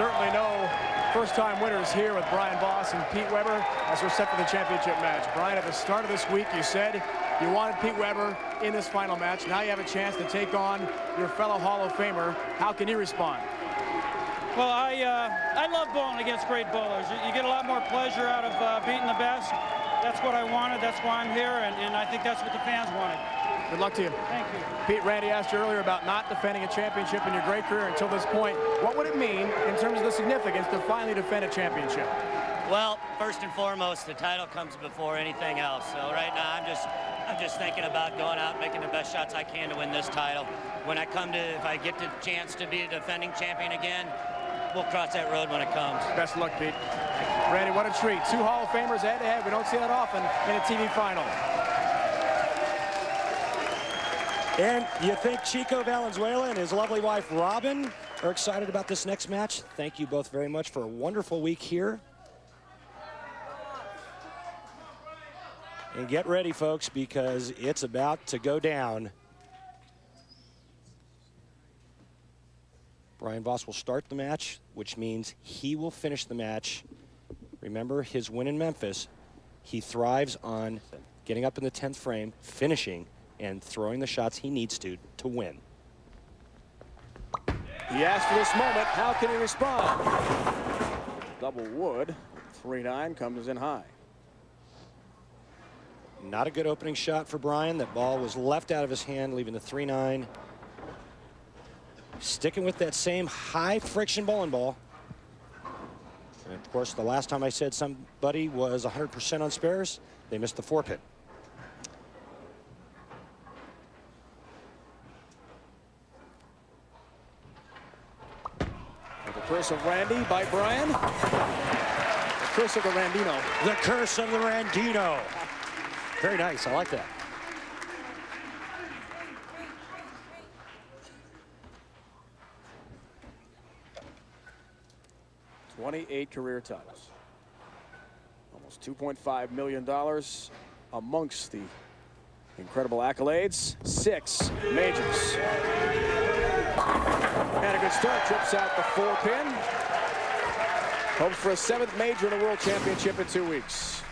certainly no first-time winners here with Brian Voss and Pete Weber as we're set for the championship match. Brian, at the start of this week, you said you wanted Pete Weber in this final match. Now you have a chance to take on your fellow Hall of Famer. How can you respond? Well, I love bowling against great bowlers. You get a lot more pleasure out of beating the best. That's what I wanted. That's why I'm here, and I think that's what the fans wanted. Good luck to you. Thank you. Pete, Randy asked you earlier about not defending a championship in your great career until this point. What would it mean in terms of the significance to finally defend a championship? Well, first and foremost, the title comes before anything else. So right now, I'm just thinking about going out and making the best shots I can to win this title. When I come to, if I get the chance to be a defending champion again, we'll cross that road when it comes. Best of luck, Pete. Randy, what a treat. Two Hall of Famers head-to-head. We don't see that often in a TV final. And you think Chico Valenzuela and his lovely wife, Robin, are excited about this next match? Thank you both very much for a wonderful week here. And get ready, folks, because it's about to go down. Brian Voss will start the match, which means he will finish the match. Remember his win in Memphis. He thrives on getting up in the 10th frame, finishing, and throwing the shots he needs to win. He asked for this moment. How can he respond? Double wood. 3-9 comes in high. Not a good opening shot for Brian. That ball was left out of his hand, leaving the 3-9. Sticking with that same high friction bowling ball. And of course, the last time I said somebody was 100% on spares, they missed the 4-pin. The curse of Randy by Brian. The curse of the Randino. The curse of the Randino. Very nice. I like that. $28 career titles. Almost $2.5 million amongst the incredible accolades. 6 majors. And a good start. Trips out the 4-pin. Hopes for a 7th major in the World Championship in 2 weeks.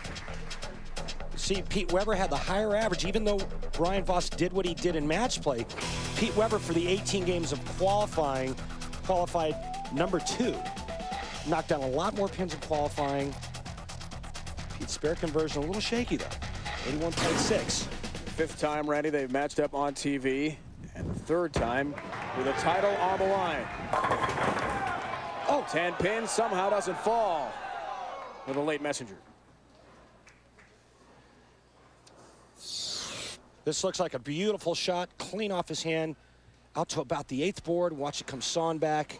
See, Pete Weber had the higher average, even though Brian Voss did what he did in match play. Pete Weber, for the 18 games of qualifying, qualified number 2. Knocked down a lot more pins in qualifying. Pete's spare conversion a little shaky, though. 81.6. 5th time, Randy, they've matched up on TV. And the 3rd time with a title on the line. Oh, 10 pins somehow doesn't fall with a late messenger. This looks like a beautiful shot, clean off his hand, out to about the 8th board. Watch it come sawing back,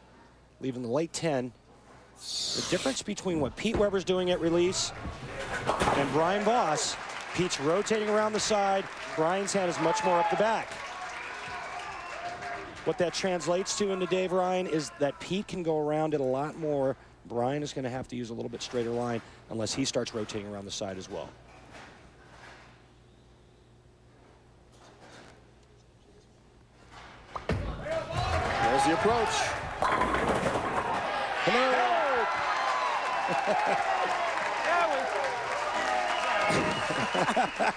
leaving the late 10. The difference between what Pete Weber's doing at release and Brian Voss, Pete's rotating around the side, Brian's hand is much more up the back. What that translates to in today, Brian, is that Pete can go around it a lot more. Brian is going to have to use a little bit straighter line unless he starts rotating around the side as well. There's the approach. Hello.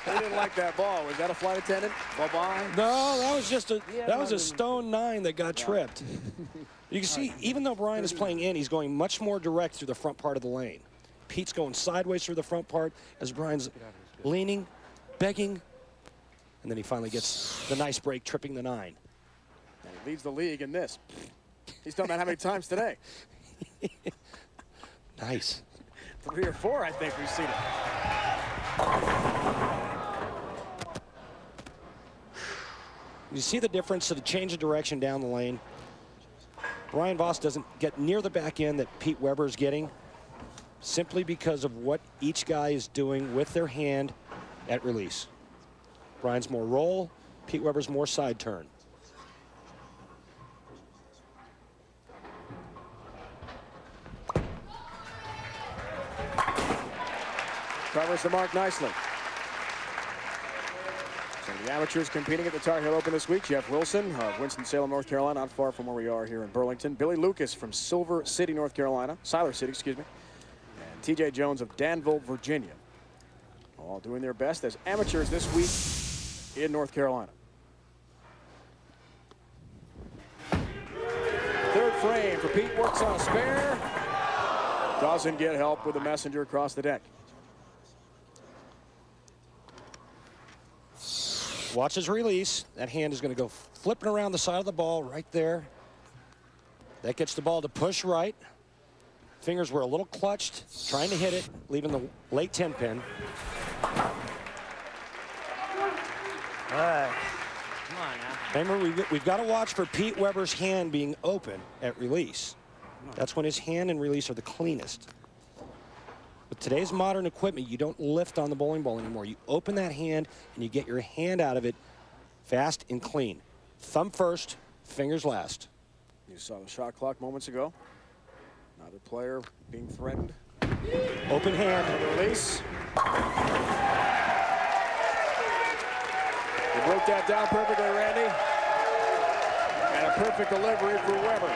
He didn't like that ball. Was that a flight attendant? Bye-bye. No, that was just a stone 9 that got tripped. You can see, even though Brian is playing in, he's going much more direct through the front part of the lane. Pete's going sideways through the front part as Brian's leaning, begging, and then he finally gets the nice break, tripping the 9. And he leads the league in this. He's done that how many times today? Nice. 3 or 4, I think we've seen it. You see the difference of the change of direction down the lane. Brian Voss doesn't get near the back end that Pete Weber is getting, simply because of what each guy is doing with their hand at release. Brian's more roll, Pete Weber's more side turn. Covers the mark nicely. So The amateurs competing at the Tar Heel Open this week. Jeff Wilson of Winston-Salem, North Carolina, not far from where we are here in Burlington. Billy Lucas from Siler City, excuse me. And T.J. Jones of Danville, Virginia. All doing their best as amateurs this week in North Carolina. Third frame for Pete, works on a spare. Doesn't get help with the messenger across the deck. Watch his release. That hand is going to go flipping around the side of the ball right there. That gets the ball to push right. Fingers were a little clutched, trying to hit it, leaving the late 10 pin. All right. Come on now. Remember, we've got to watch for Pete Weber's hand being open at release. That's when his hand and release are the cleanest. With today's modern equipment, you don't lift on the bowling ball anymore. You open that hand and you get your hand out of it fast and clean. Thumb first, fingers last. You saw the shot clock moments ago. Another player being threatened. Open hand. Release. He broke that down perfectly, Randy. And a perfect delivery for Weber.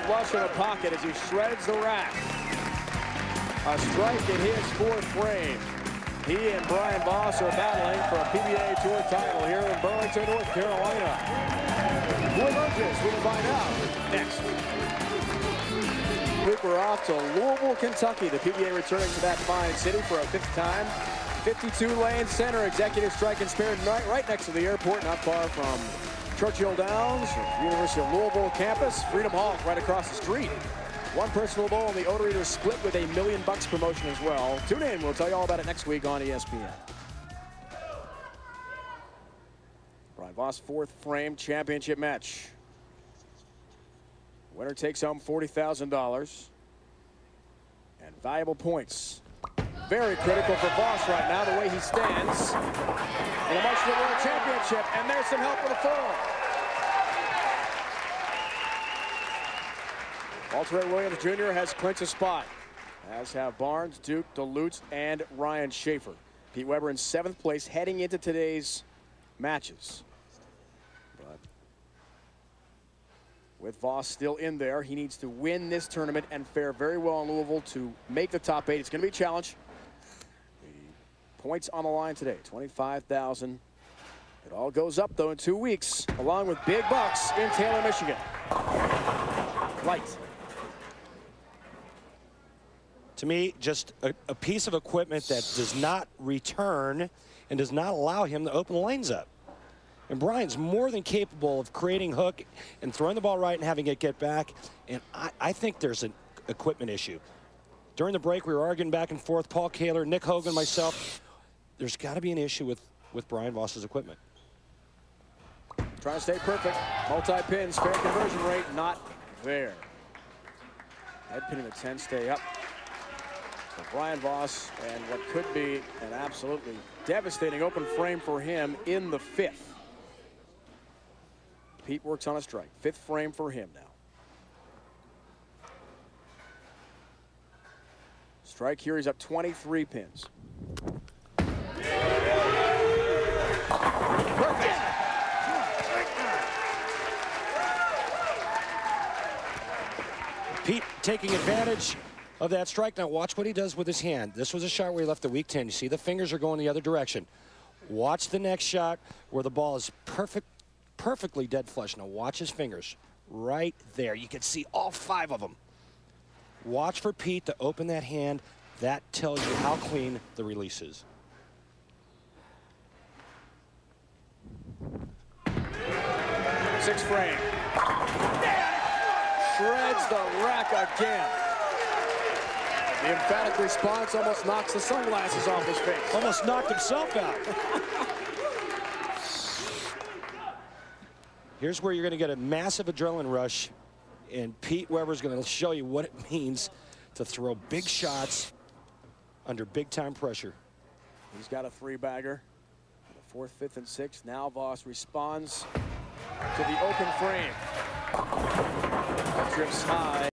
Flush in the pocket as he shreds the rack. A strike in his fourth frame. He and Brian Voss are battling for a PBA Tour title here in Burlington, North Carolina. Who emerges? We'll find out next. We're off to Louisville, Kentucky. The PBA returning to that fine city for a fifth time. 52-lane center, executive strike and spare right next to the airport, not far from Churchill Downs, University of Louisville campus. Freedom Hall right across the street. One personal bowl, and the Odor Eaters split with $1 million promotion as well. Tune in. We'll tell you all about it next week on ESPN. Brian Voss, fourth frame championship match. Winner takes home $40,000 and valuable points. Very critical for Voss right now, the way he stands. In a march to the World Championship, and there's some help for the fall. Walter Ray Williams Jr. has clinched a spot, as have Barnes, Duke, DeLutz, and Ryan Schaefer. Pete Weber in 7th place heading into today's matches. But with Voss still in there, he needs to win this tournament and fare very well in Louisville to make the top 8. It's going to be a challenge. The points on the line today, $25,000. It all goes up, though, in 2 weeks, along with big bucks in Taylor, Michigan. Light. To me, just a piece of equipment that does not return and does not allow him to open the lanes up. And Brian's more than capable of creating hook and throwing the ball right and having it get back. And I think there's an equipment issue. During the break, we were arguing back and forth, Paul Kaler, Nick Hogan, myself. There's got to be an issue with Brian Voss's equipment. Trying to stay perfect. Multi-pins, fair conversion rate, not there. Head pin in the 10, stay up. So Brian Voss, and what could be an absolutely devastating open frame for him in the 5th. Pete works on a strike. 5th frame for him now. Strike here, he's up 23 pins. Perfect. Pete taking advantage of that strike. Now watch what he does with his hand. This was a shot where he left the weak 10. You see the fingers are going the other direction. Watch the next shot where the ball is perfectly dead flush. Now watch his fingers right there. You can see all 5 of them. Watch for Pete to open that hand. That tells you how clean the release is. Sixth frame. Shreds the rack again. The emphatic response almost knocks the sunglasses off his face. Almost knocked himself out. Here's where you're going to get a massive adrenaline rush, and Pete Weber's going to show you what it means to throw big shots under big-time pressure. He's got a 3-bagger. The 4th, 5th, and 6th. Now Voss responds to the open frame. Drifts high.